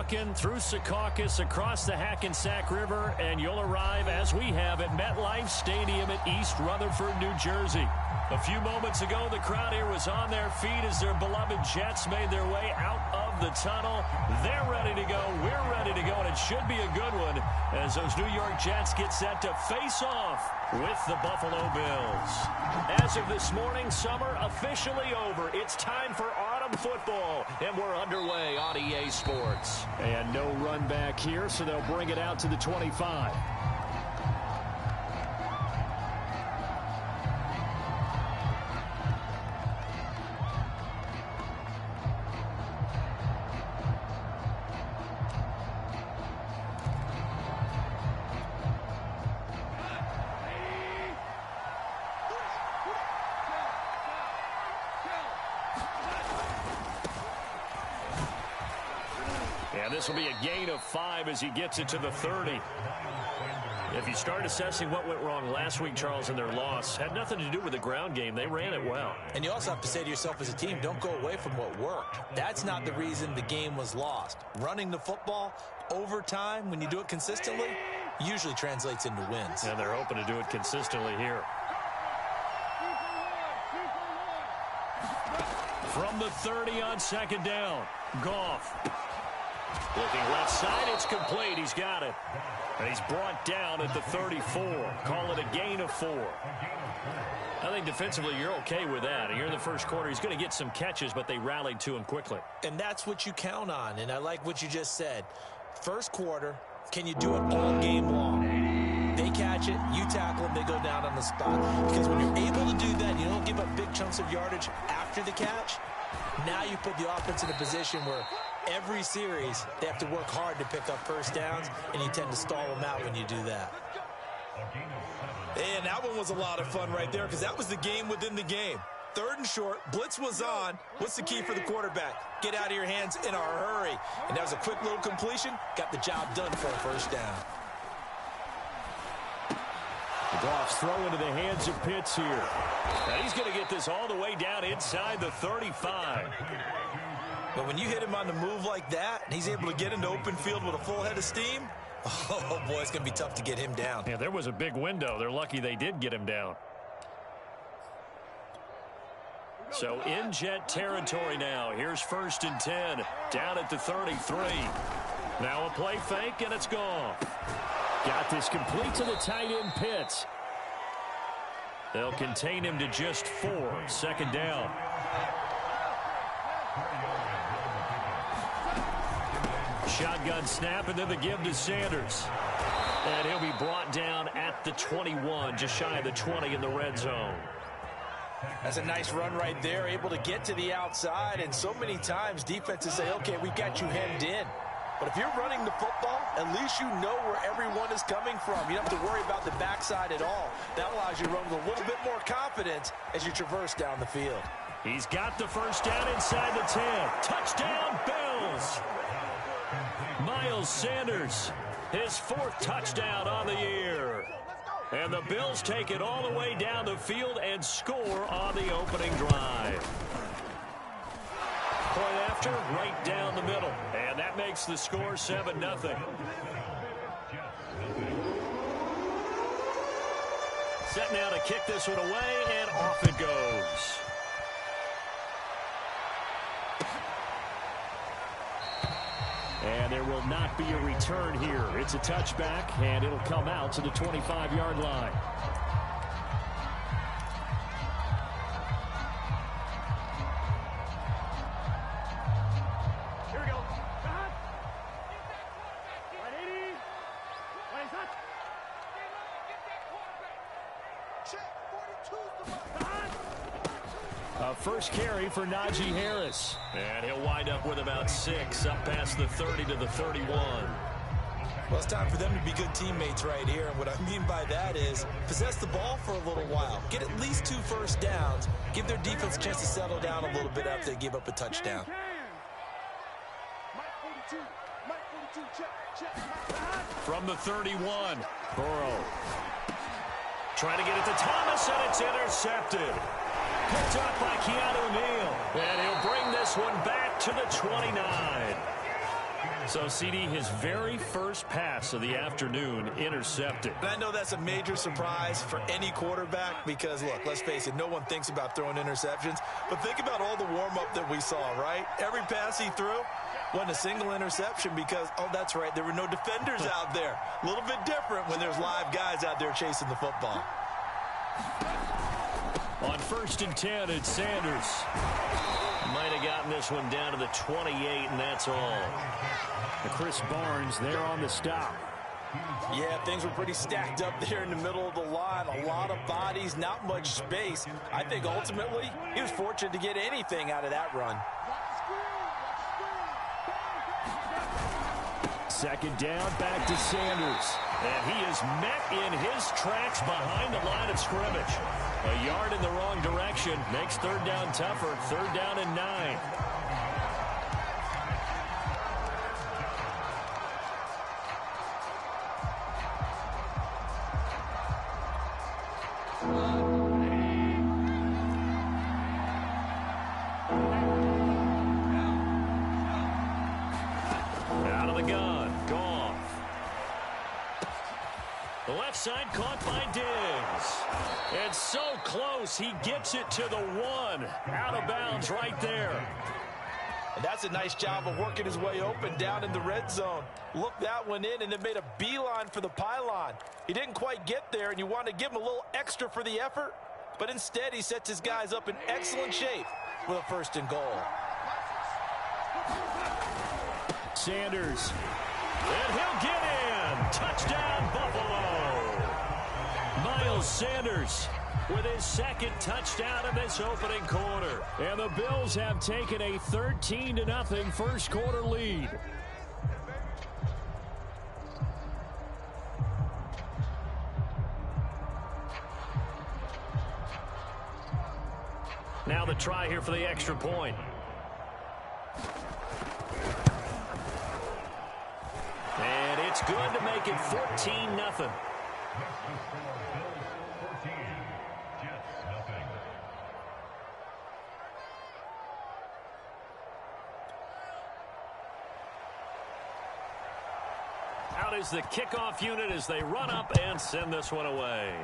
walking through Secaucus, across the Hackensack River, and you'll arrive, as we have, at MetLife Stadium at East Rutherford, New Jersey. A few moments ago, the crowd here was on their feet as their beloved Jets made their way out of the tunnel. They're ready to go. We're ready to go, and it should be a good one as those New York Jets get set to face off with the Buffalo Bills. As of this morning, summer officially over. It's time for autumn football, and we're underway on EA Sports. And no run back here, so they'll bring it out to the 25. This will be a gain of 5 as he gets it to the 30. If you start assessing what went wrong last week, Charles, in their loss, had nothing to do with the ground game. They ran it well. And you also have to say to yourself as a team, don't go away from what worked. That's not the reason the game was lost. Running the football over time, when you do it consistently, usually translates into wins. And they're hoping to do it consistently here. From the 30 on second down, Goff. Looking left side, it's complete. He's got it. And he's brought down at the 34. Call it a gain of 4. I think defensively you're okay with that. And you're in the first quarter. He's going to get some catches, but they rallied to him quickly. And that's what you count on. And I like what you just said. First quarter, can you do it all game long? They catch it, you tackle them, they go down on the spot. Because when you're able to do that, you don't give up big chunks of yardage after the catch. Now you put the offense in a position where every series they have to work hard to pick up first downs, and you tend to stall them out when you do that. And that one was a lot of fun right there because that was the game within the game. Third and short, blitz was on. What's the key for the quarterback? Get out of your hands in a hurry. And that was a quick little completion. Got the job done for a first down. Goff's throw into the hands of Pitts here. And he's going to get this all the way down inside the 35. But when you hit him on the move like that, and he's able to get into open field with a full head of steam, oh, boy, it's going to be tough to get him down. Yeah, there was a big window. They're lucky they did get him down. So in Jet territory now. Here's 1st and 10. Down at the 33. Now a play fake, and it's gone. Got this complete to the tight end, Pitts. They'll contain him to just 4. Second down. Shotgun snap, and then the give to Sanders. And he'll be brought down at the 21, just shy of the 20 in the red zone. That's a nice run right there, able to get to the outside. And so many times defenses say, okay, we've got you hemmed in. But if you're running the football, at least you know where everyone is coming from. You don't have to worry about the backside at all. That allows you to run with a little bit more confidence as you traverse down the field. He's got the first down inside the 10. Touchdown, Bills! Miles Sanders, his 4th touchdown on the year. And the Bills take it all the way down the field and score on the opening drive. Point after, right down the middle. And that makes the score 7-0. Set now to kick this one away, and off it goes. And there will not be a return here. It's a touchback, and it'll come out to the 25-yard line. Here we go. First carry for Najee Harris. And he'll wind up with about 6, up past the 30 to the 31. Well, it's time for them to be good teammates right here. And what I mean by that is possess the ball for a little while. Get at least 2 first downs. Give their defense a chance to settle down a little bit after they give up a touchdown. From the 31, Burrow. Trying to get it to Thomas, and it's intercepted. Picked up by Keanu Neal. And he'll bring this one back to the 29. So, CD, his very first pass of the afternoon intercepted. And I know that's a major surprise for any quarterback because, look, let's face it, no one thinks about throwing interceptions. But think about all the warm-up that we saw, right? Every pass he threw wasn't a single interception because, oh, that's right, there were no defenders out there. A little bit different when there's live guys out there chasing the football. On 1st and 10, it's Sanders. Might have gotten this one down to the 28, and that's all. Chris Barnes there on the stop. Yeah, things were pretty stacked up there in the middle of the line. A lot of bodies, not much space. I think ultimately he was fortunate to get anything out of that run. 2nd down, back to Sanders. And he is met in his tracks behind the line of scrimmage. A yard in the wrong direction makes 3rd down tougher. 3rd down and 9. Out of the gun, Goff. The left side caught by Diggs. And so close, he gets it to the 1. Out of bounds right there. And that's a nice job of working his way open down in the red zone. Looked that one in and then made a beeline for the pylon. He didn't quite get there, and you want to give him a little extra for the effort. But instead, he sets his guys up in excellent shape with a 1st and goal. Sanders. And he'll get in. Touchdown, Buffalo. Miles Sanders with his 2nd touchdown of this opening quarter. And the Bills have taken a 13-0 first quarter lead. Now the try here for the extra point. And it's good to make it 14-0. Out is the kickoff unit as they run up and send this one away.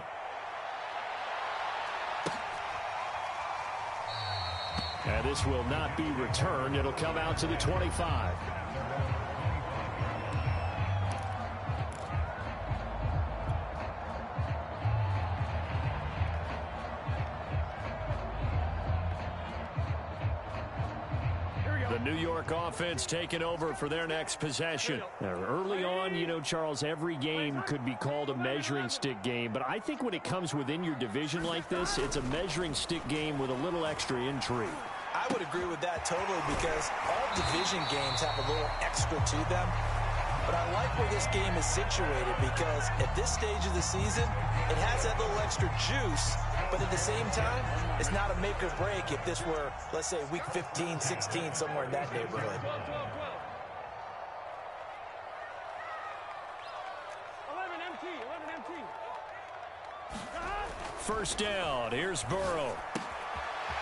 And this will not be returned. It'll come out to the 25. The New York offense taking over for their next possession. Now, early on, you know, Charles, every game could be called a measuring stick game. But I think when it comes within your division like this, it's a measuring stick game with a little extra intrigue. I would agree with that totally because all division games have a little extra to them. But I like where this game is situated because at this stage of the season, it has that little extra juice. But at the same time, it's not a make or break if this were, let's say, week 15, 16, somewhere in that neighborhood. 11 empty. 1st down. Here's Burrow.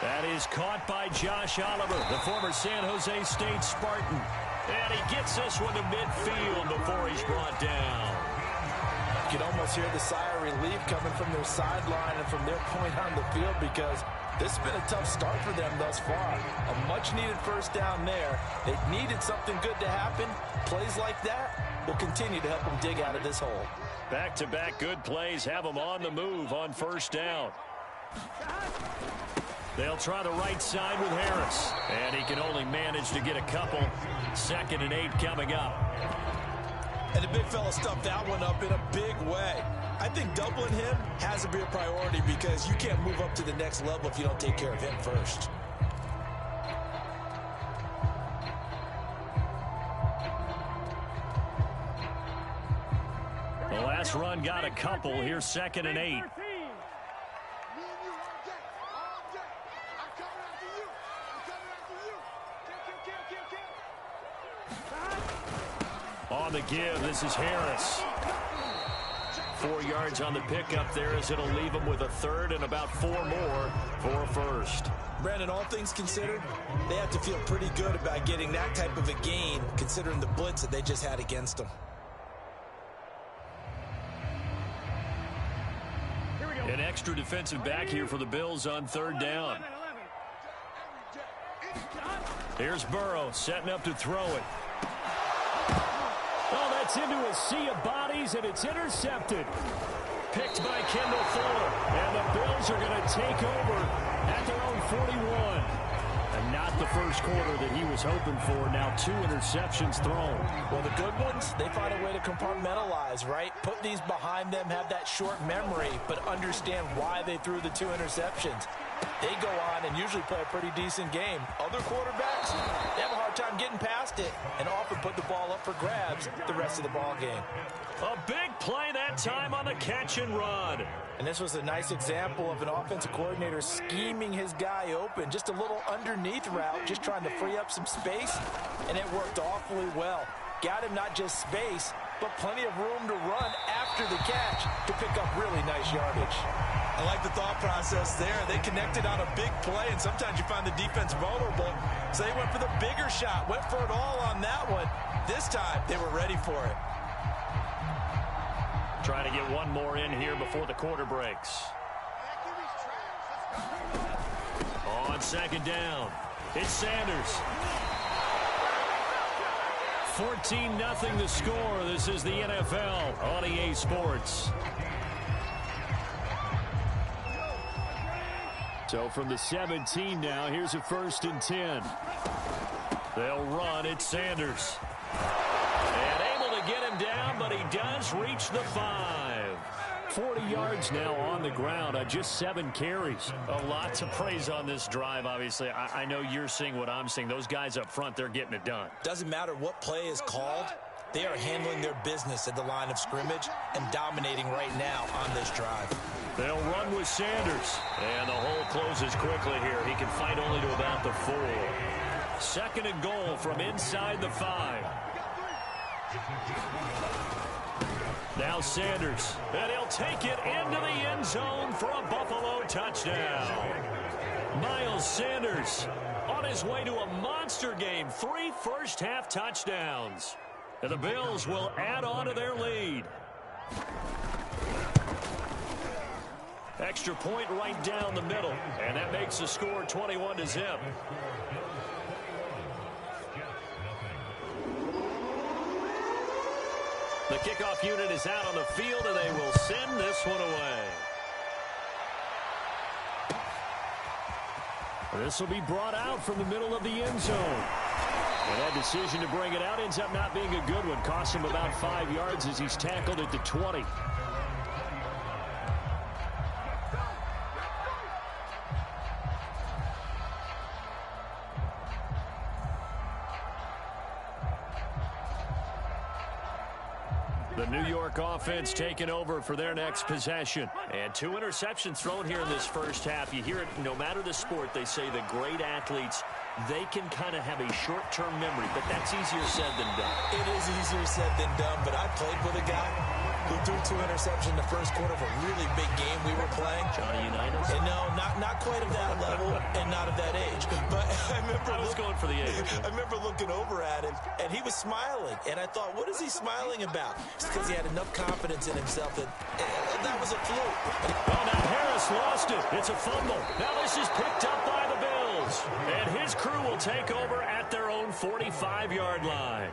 That is caught by Josh Oliver, the former San Jose State Spartan. And he gets this one to midfield before he's brought down. You can almost hear the sigh of relief coming from their sideline and from their point on the field because this has been a tough start for them thus far. A much-needed 1st down there. They needed something good to happen. Plays like that will continue to help them dig out of this hole. Back-to-back good plays have them on the move on 1st down. They'll try the right side with Harris. And he can only manage to get a couple. 2nd and 8 coming up. And the big fella stuffed that one up in a big way. I think doubling him has to be a priority because you can't move up to the next level if you don't take care of him first. The last run got a couple. Here's 2nd and 8. On the give, this is Harris. 4 yards on the pickup there, as it'll leave them with a third and about 4 more for a first. Brandon, all things considered, they have to feel pretty good about getting that type of a gain, considering the blitz that they just had against them. An extra defensive back here for the Bills on third down. Here's Burrow setting up to throw it. Oh, that's into a sea of bodies, and it's intercepted. Picked by Kendall Fuller. And the Bills are going to take over at their own 41. And not the first quarter that he was hoping for. Now 2 interceptions thrown. Well, the good ones, they find a way to compartmentalize, right? Put these behind them, have that short memory, but understand why they threw the 2 interceptions. They go on and usually play a pretty decent game. Other quarterbacks, they have a hard time getting past it and often put the ball up for grabs the rest of the ball game. A big play that time on the catch and run. And this was a nice example of an offensive coordinator scheming his guy open. Just a little underneath route, just trying to free up some space, and it worked awfully well. Got him not just space, but plenty of room to run after the catch to pick up really nice yardage. I like the thought process there. They connected on a big play, and sometimes you find the defense vulnerable. So they went for the bigger shot, went for it all on that one. This time, they were ready for it. Trying to get one more in here before the quarter breaks. On second down, it's Sanders. 14-0 the score. This is the NFL on EA Sports. So from the 17 now, here's a 1st and 10. They'll run. It's Sanders. And able to get him down, but he does reach the 5. 40 yards now on the ground on just 7 carries. A lot to praise on this drive, obviously. I know you're seeing what I'm seeing. Those guys up front, they're getting it done. Doesn't matter what play is called. They are handling their business at the line of scrimmage and dominating right now on this drive. They'll run with Sanders. And the hole closes quickly here. He can fight only to about the 4. 2nd and goal from inside the 5. Now Sanders, and he'll take it into the end zone for a Buffalo touchdown. Miles Sanders on his way to a monster game. 3 first-half touchdowns. And the Bills will add on to their lead. Extra point right down the middle, and that makes the score 21-0. The kickoff unit is out on the field, and they will send this one away. This will be brought out from the middle of the end zone. And that decision to bring it out ends up not being a good one. Costs him about 5 yards as he's tackled at the 20. The New York offense taking over for their next possession. And 2 interceptions thrown here in this first half. You hear it no matter the sport. They say the great athletes, they can kind of have a short-term memory, but that's easier said than done. It is easier said than done, but I played with a guy who threw 2 interceptions in the first quarter of a really big game we were playing. Johnny Unitas? And no, not quite of that level and not of that age. But I was going for the age. I remember looking over at him, and he was smiling. And I thought, what is he smiling about? It's because he had enough confidence in himself that that was a fluke. Well, now Harris lost it. It's a fumble. Now this is picked up by the Bills. And his crew will take over at their own 45-yard line.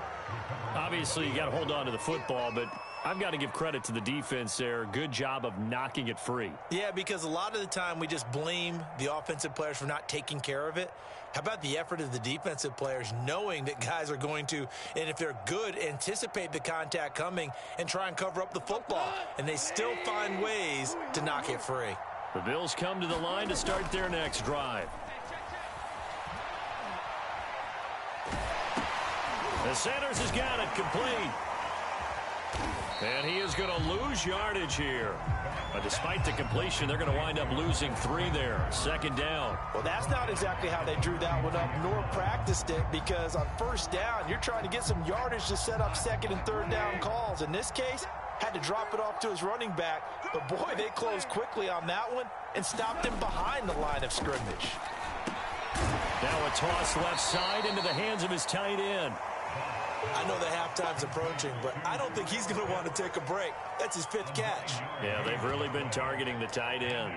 Obviously, you got to hold on to the football, but I've got to give credit to the defense there. Good job of knocking it free. Yeah, because a lot of the time we just blame the offensive players for not taking care of it. How about the effort of the defensive players knowing that guys are going to, and if they're good, anticipate the contact coming and try and cover up the football. And they still find ways to knock it free. The Bills come to the line to start their next drive. The Sanders has got it complete. And he is going to lose yardage here. But despite the completion, they're going to wind up losing 3 there. 2nd down. Well, that's not exactly how they drew that one up nor practiced it, because on 1st down, you're trying to get some yardage to set up 2nd and 3rd down calls. In this case, had to drop it off to his running back. But, boy, they closed quickly on that one and stopped him behind the line of scrimmage. Now a toss left side into the hands of his tight end. I know the halftime's approaching, but I don't think he's going to want to take a break. That's his 5th catch. Yeah, they've really been targeting the tight end.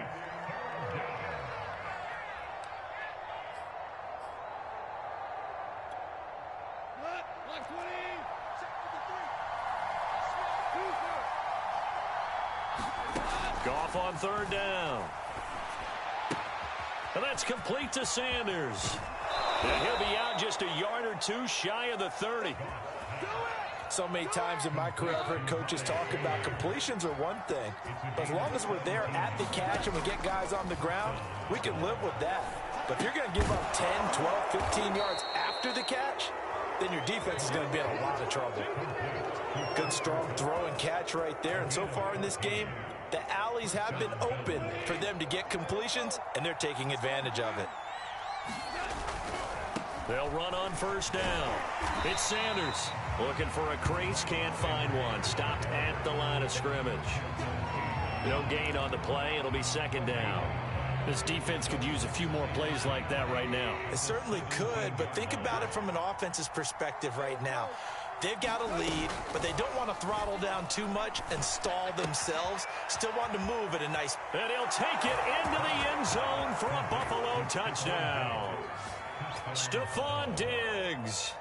Goff on 3rd down. And that's complete to Sanders. And he'll be out just a yard or two shy of the 30. So many times in my career, I've heard coaches talk about completions are one thing. But as long as we're there at the catch and we get guys on the ground, we can live with that. But if you're going to give up 10, 12, 15 yards after the catch, then your defense is going to be in a lot of trouble. Good, strong throw and catch right there. And so far in this game, the alleys have been open for them to get completions, and they're taking advantage of it. They'll run on 1st down. It's Sanders looking for a crease, can't find one. Stopped at the line of scrimmage. No gain on the play. It'll be 2nd down. This defense could use a few more plays like that right now. It certainly could, but think about it from an offense's perspective right now. They've got a lead, but they don't want to throttle down too much and stall themselves. Still want to move at a nice... And he'll take it into the end zone for a Buffalo touchdown. Stephon Diggs,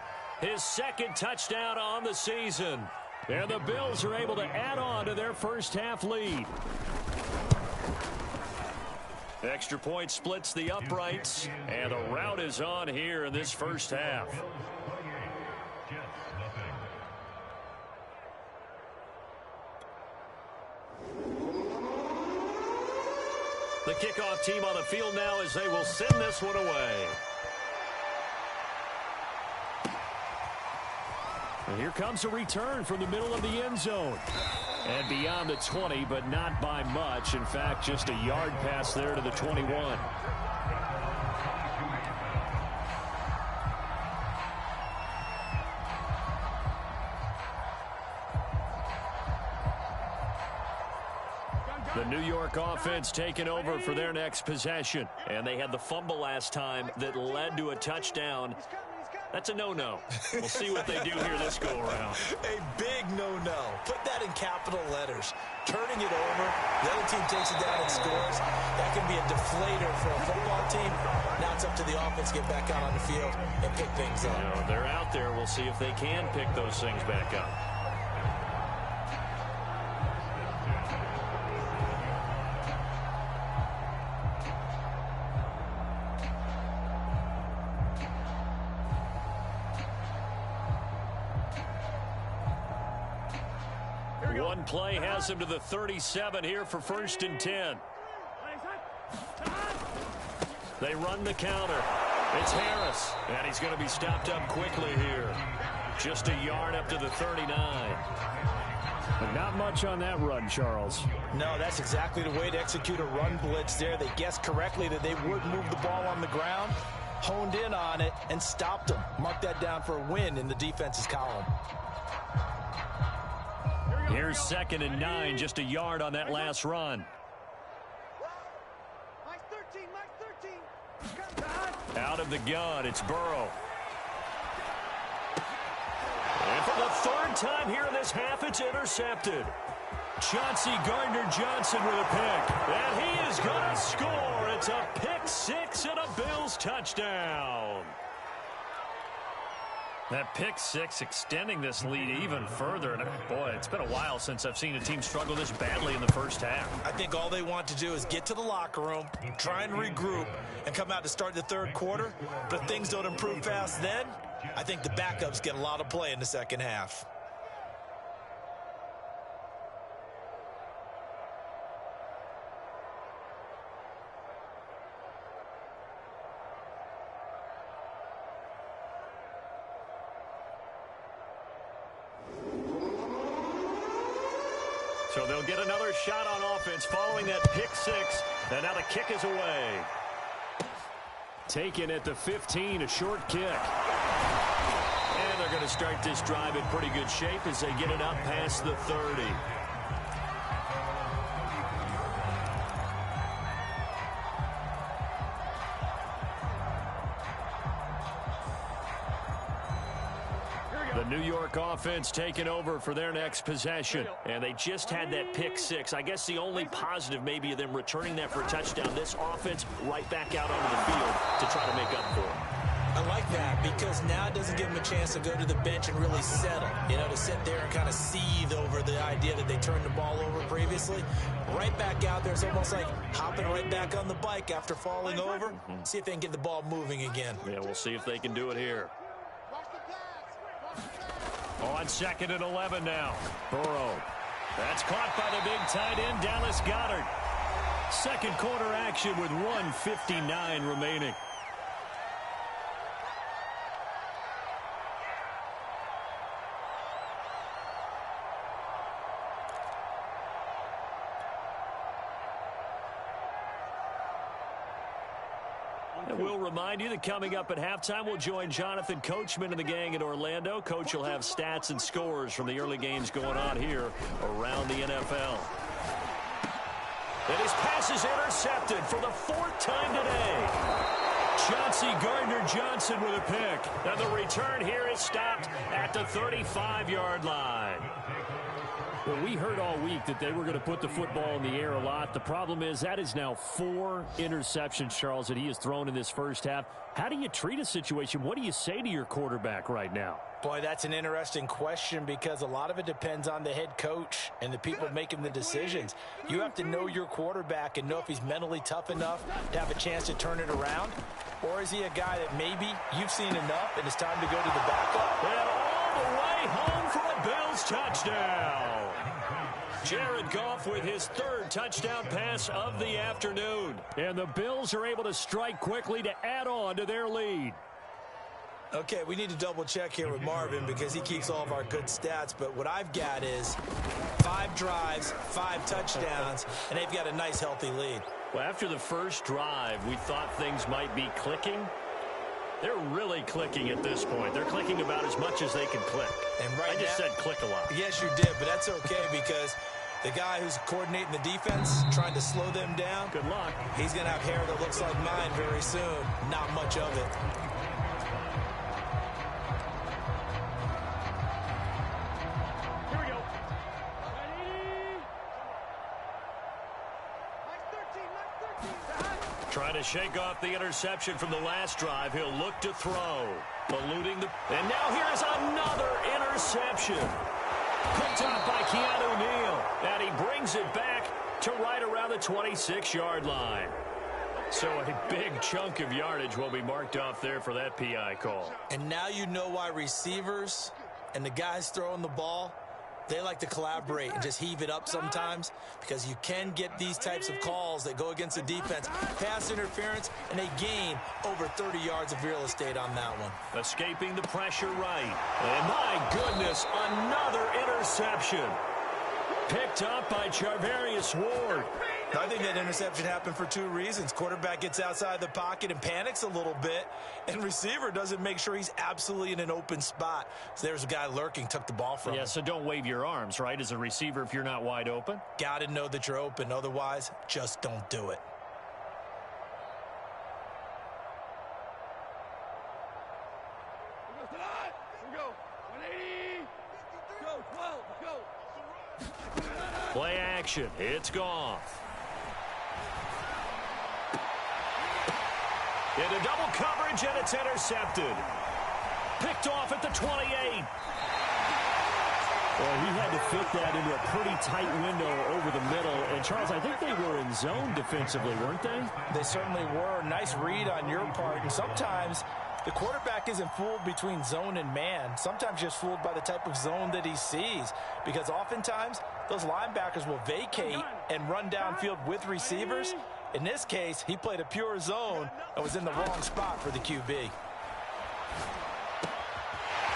his 2nd touchdown on the season. And the Bills are able to add on to their first-half lead. Extra point splits the uprights, and the route is on here in this first half. The kickoff team on the field now as they will send this one away. And here comes a return from the middle of the end zone. And beyond the 20, but not by much. In fact, just a yard pass there to the 21. The New York offense taking over for their next possession. And they had the fumble last time that led to a touchdown. That's a no-no. We'll see what they do here this go-around. A big no-no. Put that in capital letters. Turning it over, the other team takes it down and scores. That can be a deflator for a football team. Now it's up to the offense to get back out on the field and pick things up. You know, they're out there. We'll see if they can pick those things back up. One play has him to the 37 here for 1st and 10. They run the counter. It's Harris, and he's going to be stopped up quickly here. Just a yard up to the 39. But not much on that run, Charles. No, that's exactly the way to execute a run blitz there. They guessed correctly that they would move the ball on the ground, honed in on it, and stopped them. Mark that down for a win in the defense's column. Here's 2nd and 9, just a yard on that last run. Out of the gun, it's Burrow. And for the 3rd time here in this half, it's intercepted. Chauncey Gardner-Johnson with a pick. And he is going to score. It's a pick 6 and a Bills touchdown. That pick 6 extending this lead even further. And boy, it's been a while since I've seen a team struggle this badly in the first half. I think all they want to do is get to the locker room, try and regroup, and come out to start the 3rd quarter. But if things don't improve fast then, I think the backups get a lot of play in the 2nd half. So they'll get another shot on offense following that pick 6. And now the kick is away. Taken at the 15, a short kick. And they're going to start this drive in pretty good shape as they get it up past the 30. Pack offense taking over for their next possession. And they just had that pick six. I guess the only positive maybe of them returning that for a touchdown. This offense right back out onto the field to try to make up for it. I like that because now it doesn't give them a chance to go to the bench and really settle, to sit there and kind of seethe over the idea that they turned the ball over previously. Right back out there. It's almost like hopping right back on the bike after falling over. See if they can get the ball moving again. Yeah, we'll see if they can do it here. On 2nd and 11 now. Burrow. That's caught by the big tight end, Dallas Goedert. Second quarter action with 1:59 remaining. And we'll remind you that coming up at halftime, we'll join Jonathan Coachman and the gang in Orlando. Coach will have stats and scores from the early games going on here around the NFL. And his pass is intercepted for the 4th time today. Chauncey Gardner-Johnson with a pick. And the return here is stopped at the 35-yard line. Well, we heard all week that they were going to put the football in the air a lot. The problem is that is now 4 interceptions, Charles, that he has thrown in this first half. How do you treat a situation? What do you say to your quarterback right now? Boy, that's an interesting question because a lot of it depends on the head coach and the people making the decisions. You have to know your quarterback and know if he's mentally tough enough to have a chance to turn it around. Or is he a guy that maybe you've seen enough and it's time to go to the backup? And all the way home for a Bills touchdown. Jared Goff with his 3rd touchdown pass of the afternoon. And the Bills are able to strike quickly to add on to their lead. Okay, we need to double check here with Marvin because he keeps all of our good stats. But what I've got is 5 drives, 5 touchdowns, and they've got a nice, healthy lead. Well, after the first drive, we thought things might be clicking. They're really clicking at this point. They're clicking about as much as they can click. And right I just said click a lot. Yes, you did, but that's okay because the guy who's coordinating the defense, trying to slow them down, good luck. He's going to have hair that looks like mine very soon. Not much of it. Here we go. Trying to shake off the interception from the last drive. He'll look to throw. Eluding the... And now here's another interception. Picked up by Keanu Neal. And he brings it back to right around the 26-yard line. So a big chunk of yardage will be marked off there for that PI call. And now you know why receivers and the guys throwing the ball, they like to collaborate and just heave it up sometimes because you can get these types of calls that go against the defense. Pass interference, and they gain over 30 yards of real estate on that one. Escaping the pressure right. And my goodness, another interception. Picked up by Charvarius Ward. I think that interception happened for 2 reasons. Quarterback gets outside the pocket and panics a little bit, and receiver doesn't make sure he's absolutely in an open spot. So there's a guy lurking, took the ball from him. Yeah, so don't wave your arms, right, as a receiver if you're not wide open. Got to know that you're open. Otherwise, just don't do it. Here we go. 180. Go, 12. Go. Play action. It's Goff. Into double coverage, and it's intercepted. Picked off at the 28. Well, he had to fit that into a pretty tight window over the middle. And, Charles, I think they were in zone defensively, weren't they? They certainly were. Nice read on your part. And sometimes the quarterback isn't fooled between zone and man. Sometimes just fooled by the type of zone that he sees. Because oftentimes, those linebackers will vacate and run downfield with receivers. In this case, he played a pure zone and was in the wrong spot for the QB.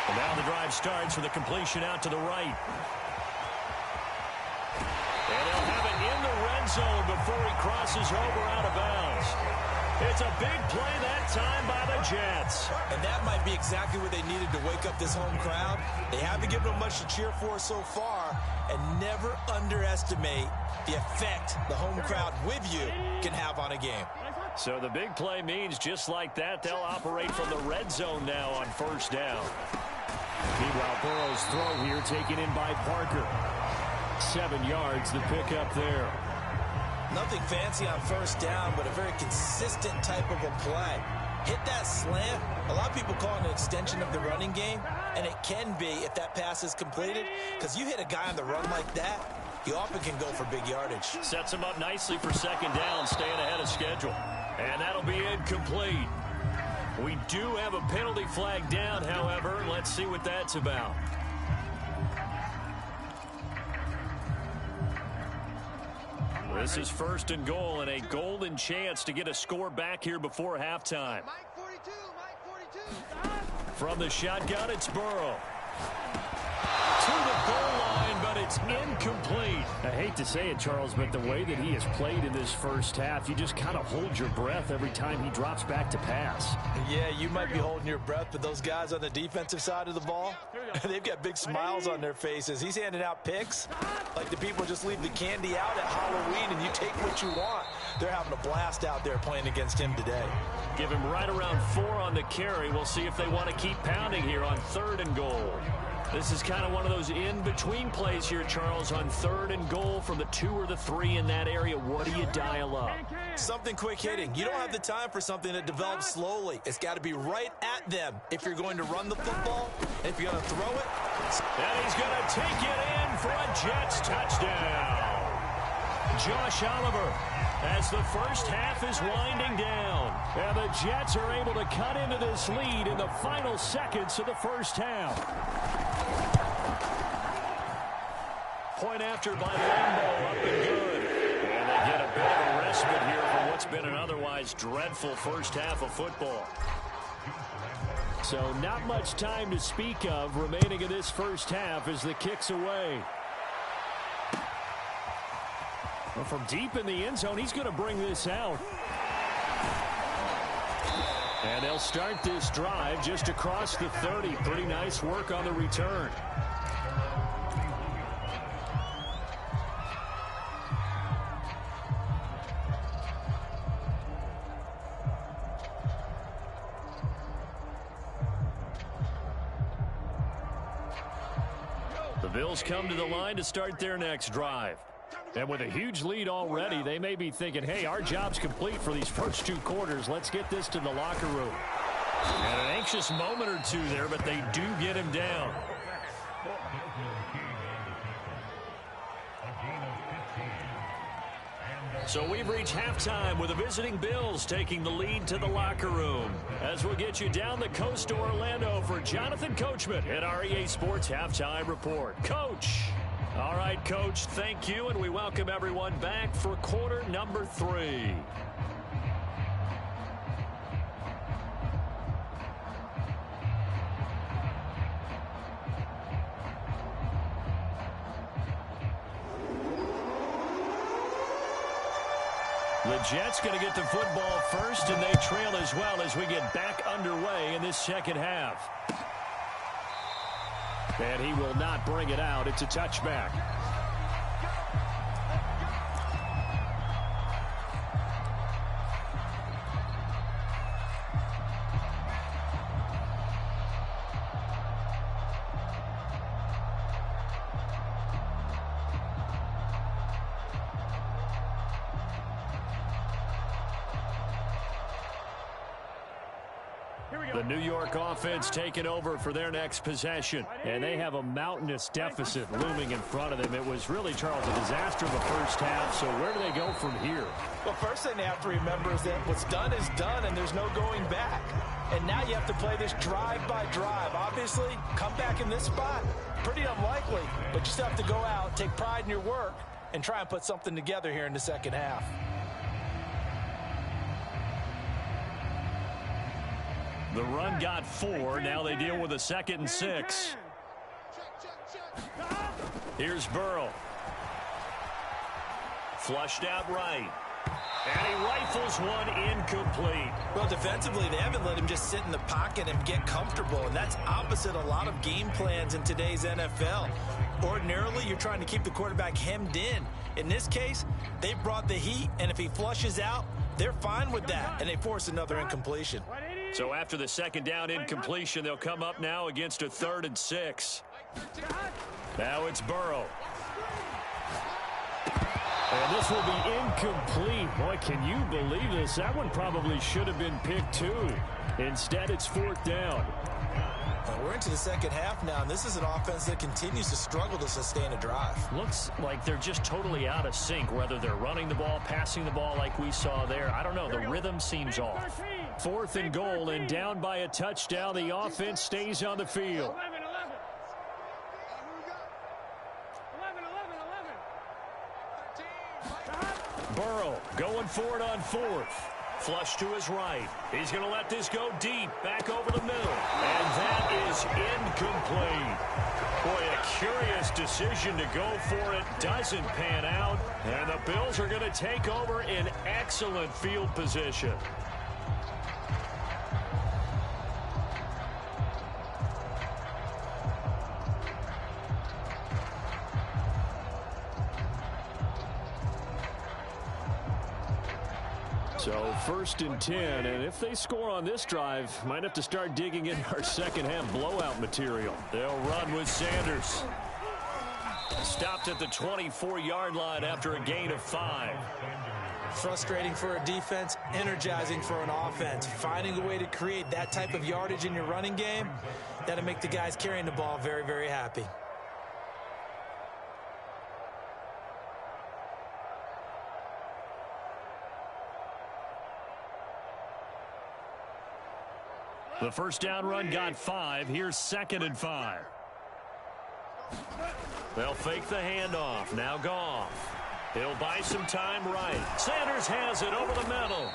And now the drive starts with a completion out to the right. And he'll have it in the red zone before he crosses over out of bounds. It's a big play that time by the Jets. And that might be exactly what they needed to wake up this home crowd. They haven't given them much to cheer for so far. And never underestimate the effect the home crowd with you can have on a game. So the big play means just like that, they'll operate from the red zone now on first down. Meanwhile, Burrow's throw here taken in by Parker. 7 yards, the pickup there. Nothing fancy on first down, but a very consistent type of a play. Hit that slant. A lot of people call it an extension of the running game, and it can be if that pass is completed, because you hit a guy on the run like that, he often can go for big yardage. Sets him up nicely for second down, staying ahead of schedule. And that'll be incomplete. We do have a penalty flag down, however. Let's see what that's about. This is first and goal, and a golden chance to get a score back here before halftime. From the shotgun, it's Burrow. To the goal line, but it's incomplete. I hate to say it, Charles, but the way that he has played in this first half, you just kind of hold your breath every time he drops back to pass. Yeah, you might be holding your breath, but those guys on the defensive side of the ball, they've got big smiles on their faces. He's handing out picks like the people just leave the candy out at Halloween and you take what you want. They're having a blast out there playing against him today. Give him right around 4 on the carry. We'll see if they want to keep pounding here on 3rd and goal. This is kind of one of those in-between plays here, Charles, on 3rd and goal from the 2 or the 3 in that area. What do you dial up? Something quick hitting. You don't have the time for something that develops slowly. It's got to be right at them if you're going to run the football. And if you're going to throw it. And he's going to take it in for a Jets touchdown. Josh Oliver, as the first half is winding down. And the Jets are able to cut into this lead in the final seconds of the first half. Point after by Lambeau, up and good. And they get a bit of a respite here from what's been an otherwise dreadful first half of football. So not much time to speak of remaining in this first half as the kick's away. Well, from deep in the end zone, he's going to bring this out. And they'll start this drive just across the 30. Pretty nice work on the return. The Bills come to the line to start their next drive. And with a huge lead already, they may be thinking, hey, our job's complete for these first 2 quarters. Let's get this to the locker room. And an anxious moment or two there, but they do get him down. So we've reached halftime with the visiting Bills taking the lead to the locker room. As we'll get you down the coast to Orlando for Jonathan Coachman at our EA Sports Halftime Report. Coach. All right, Coach, thank you, and we welcome everyone back for quarter number 3. The Jets going to get the football first, and they trail as well as we get back underway in this second half. And he will not bring it out. It's a touchback. The New York offense taking over for their next possession. And they have a mountainous deficit looming in front of them. It was really, Charles, a disaster in the first half. So where do they go from here? Well, first thing they have to remember is that what's done is done and there's no going back. And now you have to play this drive by drive. Obviously, come back in this spot, pretty unlikely. But you still have to go out, take pride in your work, and try and put something together here in the second half. The run got 4. Now they deal with a 2nd and 6. Here's Burrow. Flushed out right. And he rifles one incomplete. Well, defensively, they haven't let him just sit in the pocket and get comfortable, and that's opposite a lot of game plans in today's NFL. Ordinarily, you're trying to keep the quarterback hemmed in. In this case, they brought the heat, and if he flushes out, they're fine with that, and they force another incompletion. So after the second down incompletion, they'll come up now against a 3rd and 6. Now it's Burrow. And this will be incomplete. Boy, can you believe this? That one probably should have been picked too. Instead, it's 4th down. We're into the second half now, and this is an offense that continues to struggle to sustain a drive. Looks like they're just totally out of sync, whether they're running the ball, passing the ball like we saw there. I don't know. The rhythm seems off. 4th and goal, and down by a touchdown. The offense stays on the field. Burrow going for it on 4th. Flush to his right. He's going to let this go deep, back over the middle. And that is incomplete. Boy, a curious decision to go for it. Doesn't pan out. And the Bills are going to take over in excellent field position. So 1st and 10, and if they score on this drive, might have to start digging in our second half blowout material. They'll run with Sanders. Stopped at the 24-yard line after a gain of 5. Frustrating for a defense, energizing for an offense. Finding a way to create that type of yardage in your running game, that'll make the guys carrying the ball very, very happy. The first down run got 5. Here's 2nd and 5. They'll fake the handoff. Now Goff. He'll buy some time right. Sanders has it over the middle.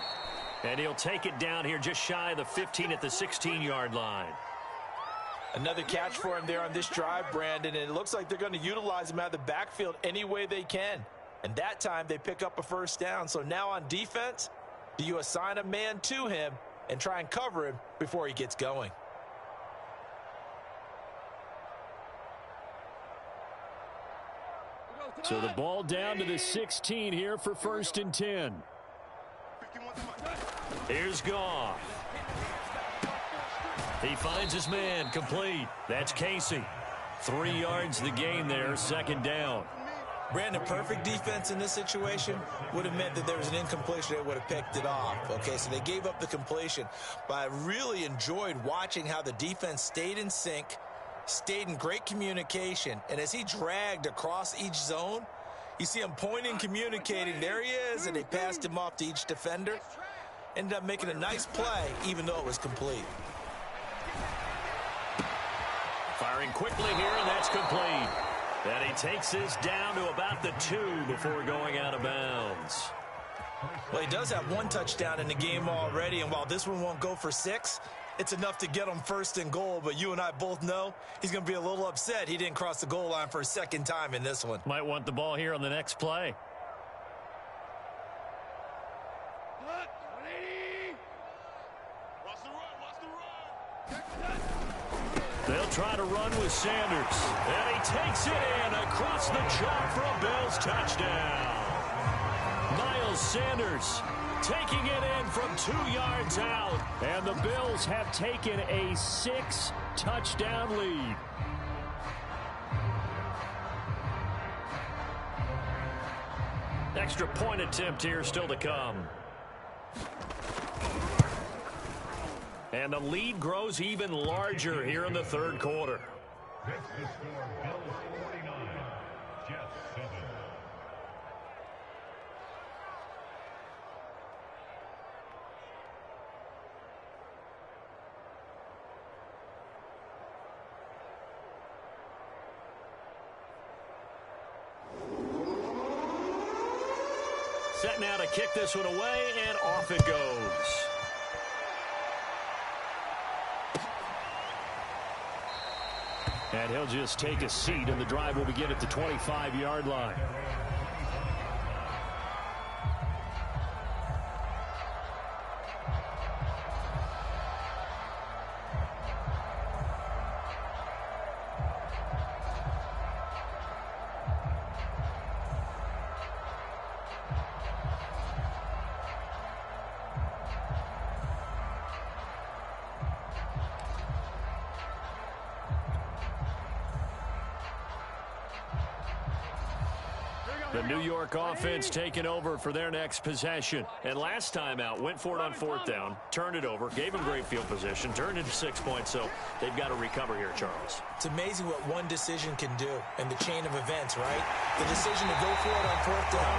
And he'll take it down here just shy of the 15 at the 16-yard line. Another catch for him there on this drive, Brandon, and it looks like they're going to utilize him out of the backfield any way they can. And that time they pick up a first down. So now on defense, do you assign a man to him and try and cover him before he gets going? So the ball down to the 16 here for 1st and 10. Here's Goff. He finds his man, complete. That's Casey. 3 yards the gain there, 2nd down. Brandon, perfect defense in this situation would have meant that there was an incompletion. They would have picked it off. Okay, so they gave up the completion. But I really enjoyed watching how the defense stayed in sync, stayed in great communication. And as he dragged across each zone, you see him pointing, communicating. There he is, and they passed him off to each defender. Ended up making a nice play, even though it was complete. Firing quickly here, and that's complete. And he takes this down to about the 2 before going out of bounds. Well, he does have 1 touchdown in the game already, and while this one won't go for 6, it's enough to get him 1st and goal. But you and I both know he's going to be a little upset he didn't cross the goal line for a 2nd time in this one. Might want the ball here on the next play. They'll try to run with Sanders. And he takes it in across the chalk for a Bills touchdown. Miles Sanders taking it in from 2 yards out. And the Bills have taken a 6-touchdown lead. Extra point attempt here still to come. And the lead grows even larger here in the 3rd quarter. Set now to kick this one away, and off it goes. And he'll just take a seat, and the drive will begin at the 25-yard line. The New York offense taking over for their next possession. And last time out, went for it on fourth down, turned it over, gave them great field position, turned into 6 points, so they've got to recover here, Charles. It's amazing what one decision can do in the chain of events, right? The decision to go for it on fourth down,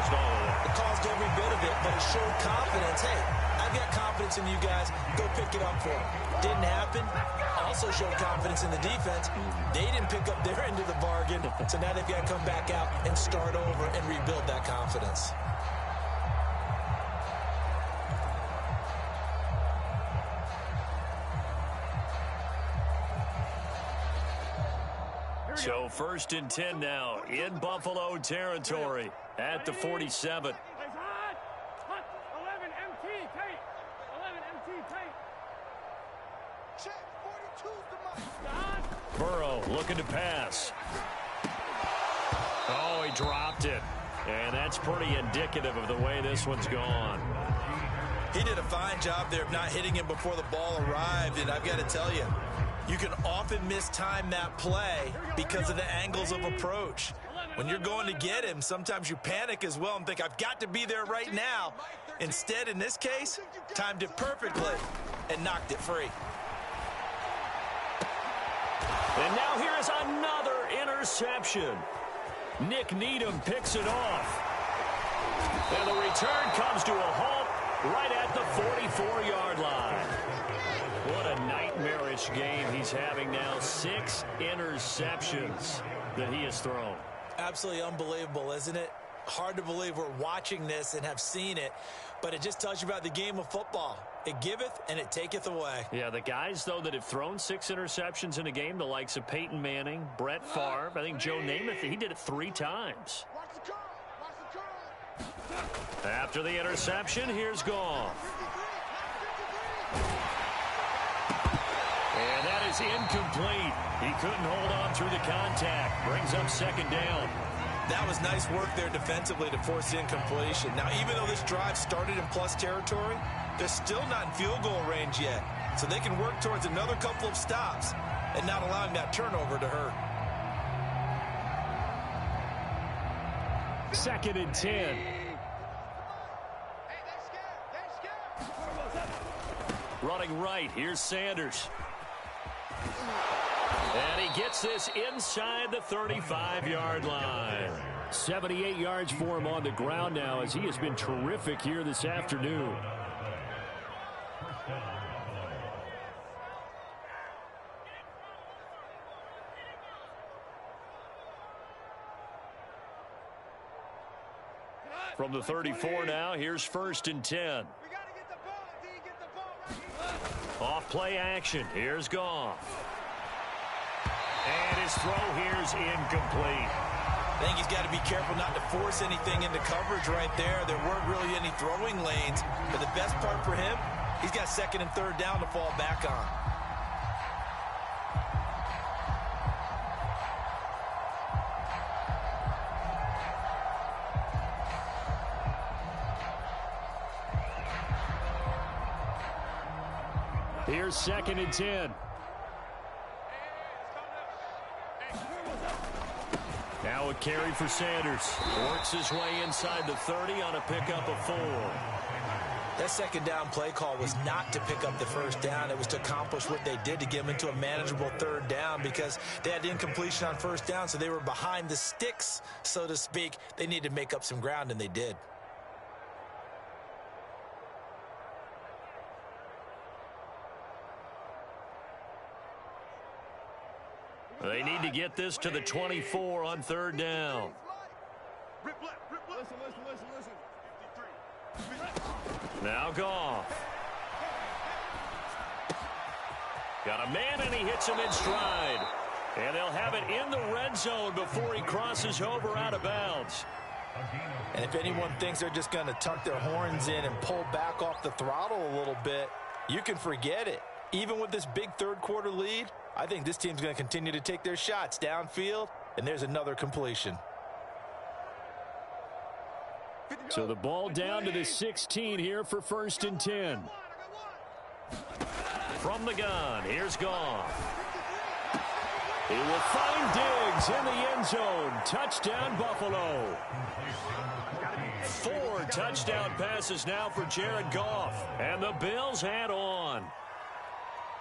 it caused every bit of it, but it showed confidence. Hey, I've got confidence in you guys. Go pick it up for them. Didn't happen. Also showed confidence in the defense. They didn't pick up their end of the bargain, so now they've got to come back out and start over and rebuild that confidence. So 1st and 10 now in Buffalo territory at the 47. Burrow looking to pass. Oh, he dropped it. And that's pretty indicative of the way this one's gone. He did a fine job there of not hitting him before the ball arrived, and I've got to tell you, you can often mistime that play because of the angles of approach. When you're going to get him, sometimes you panic as well and think, I've got to be there right now. Instead, in this case, timed it perfectly and knocked it free. And now here is another interception. Nick Needham picks it off. And the return comes to a halt right at the 44-yard line. What a nightmarish game he's having now. 6 interceptions that he has thrown. Absolutely unbelievable, isn't it? Hard to believe we're watching this and have seen it, but it just tells you about the game of football. It giveth and it taketh away. Yeah, the guys, though, that have thrown 6 interceptions in a game, the likes of Peyton Manning, Brett Favre, I think Joe Namath, he did it 3 times. After the interception, here's Goff. And that is incomplete. He couldn't hold on through the contact. Brings up 2nd down. That was nice work there defensively to force the incompletion. Now, even though this drive started in plus territory, they're still not in field goal range yet. So they can work towards another couple of stops and not allowing that turnover to hurt. 2nd and 10. Running right, here's Sanders. And he gets this inside the 35-yard line. 78 yards for him on the ground now, as he has been terrific here this afternoon. From the 34 now, here's 1st and 10. Off play action. Here's Goff. And his throw here's incomplete. I think he's got to be careful not to force anything into coverage right there. There weren't really any throwing lanes. But the best part for him, he's got 2nd and 3rd down to fall back on. Here's 2nd and 10. Now a carry for Sanders. Works his way inside the 30 on a pickup of 4. That 2nd down play call was not to pick up the 1st down. It was to accomplish what they did to get them into a manageable 3rd down because they had incompletion on 1st down, so they were behind the sticks, so to speak. They needed to make up some ground, and they did. They need to get this to the 24 on 3rd down. Now Goff. Got a man, and he hits him in stride. And they'll have it in the red zone before he crosses over out of bounds. And if anyone thinks they're just going to tuck their horns in and pull back off the throttle a little bit, you can forget it. Even with this big 3rd quarter lead, I think this team's going to continue to take their shots downfield, and there's another completion. So the ball down to the 16 here for 1st and 10. From the gun, here's Goff. He will find Diggs in the end zone. Touchdown, Buffalo. 4 touchdown passes now for Jared Goff. And the Bills head on.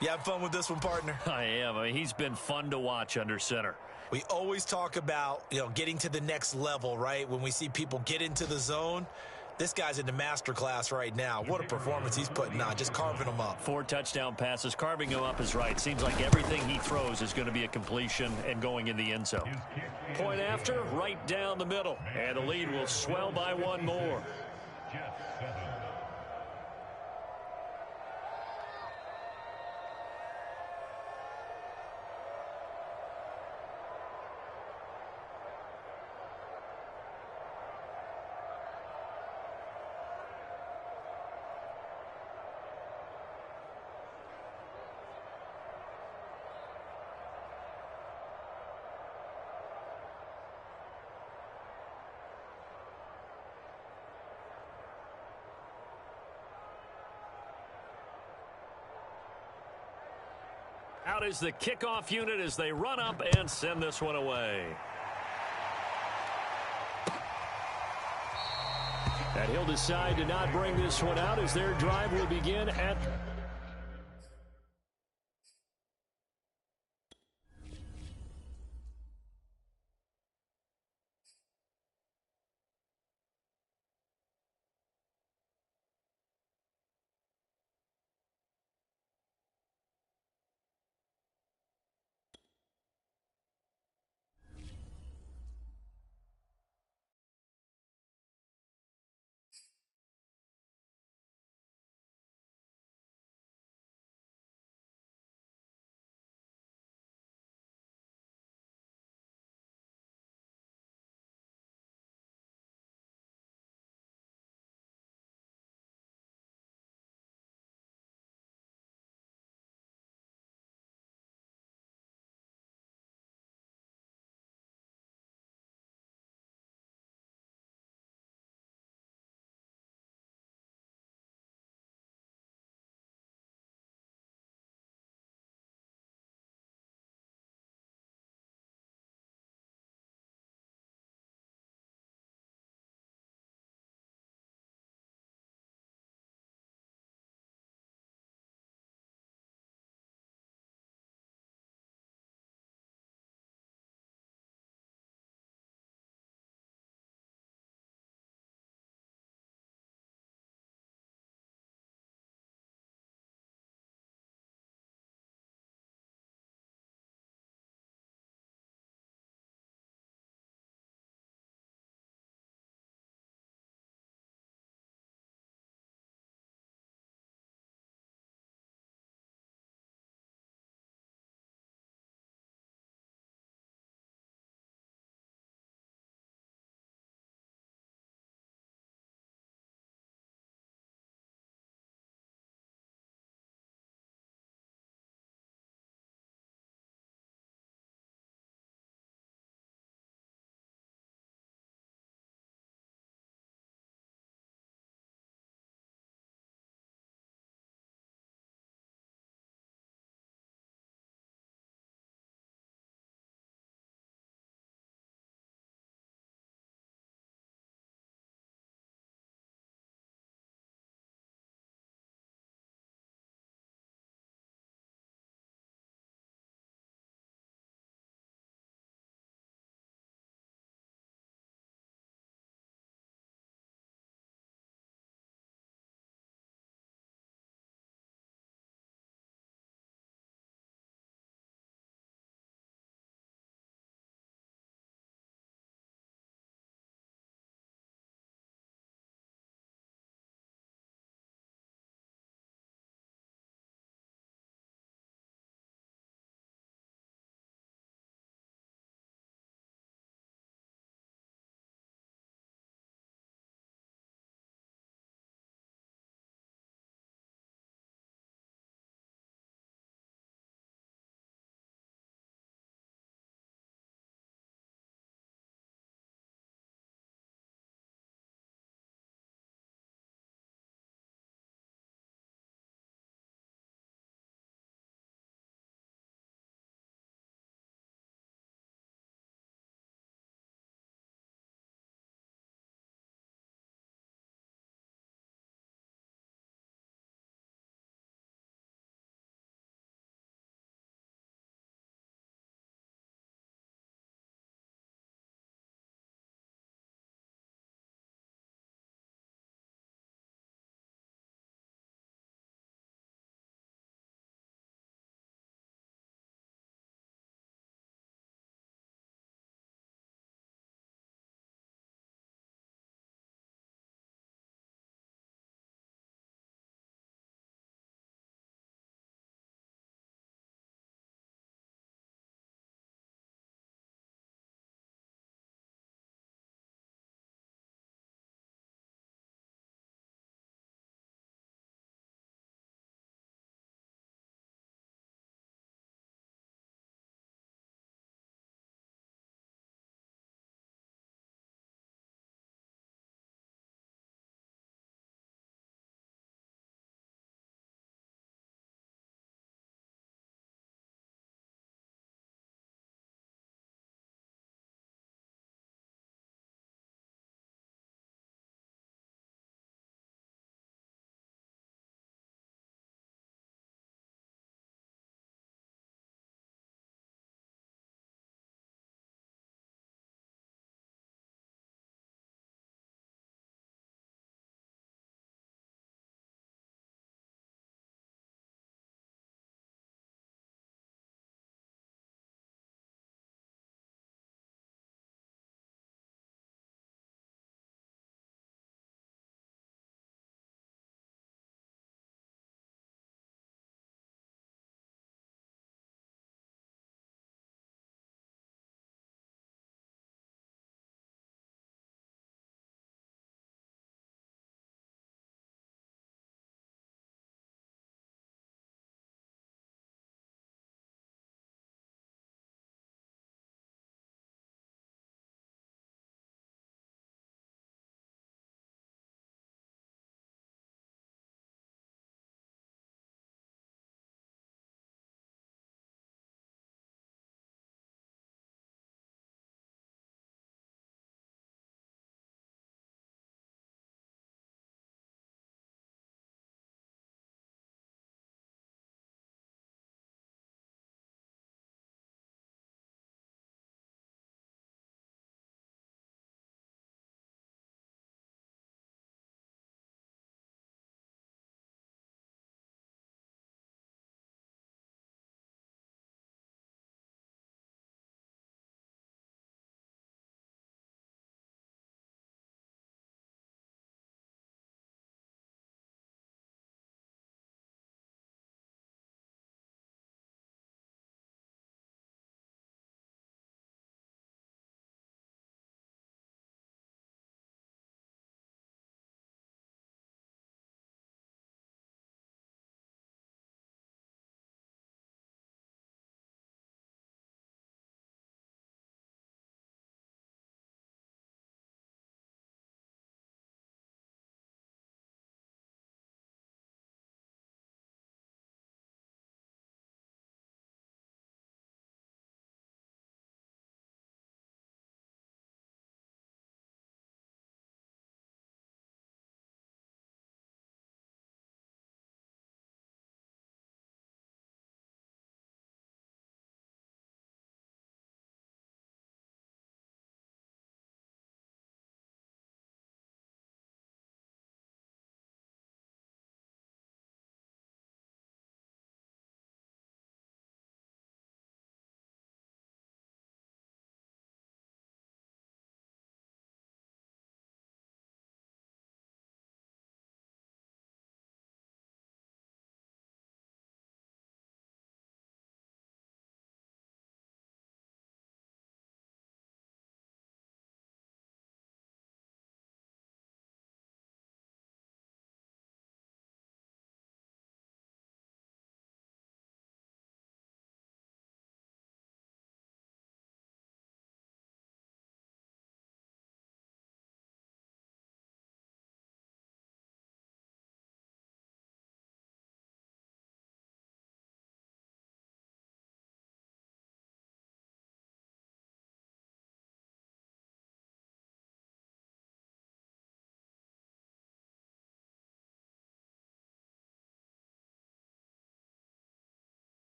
You have fun with this one, partner? I am. I mean, he's been fun to watch under center. We always talk about, getting to the next level, right? When we see people get into the zone, this guy's in the master class right now. What a performance he's putting on, just carving them up. 4 touchdown passes. Carving him up is right. Seems like everything he throws is going to be a completion and going in the end zone. Point after, right down the middle. And the lead will swell by 1 more. Out is the kickoff unit as they run up and send this one away. And he'll decide to not bring this one out as their drive will begin at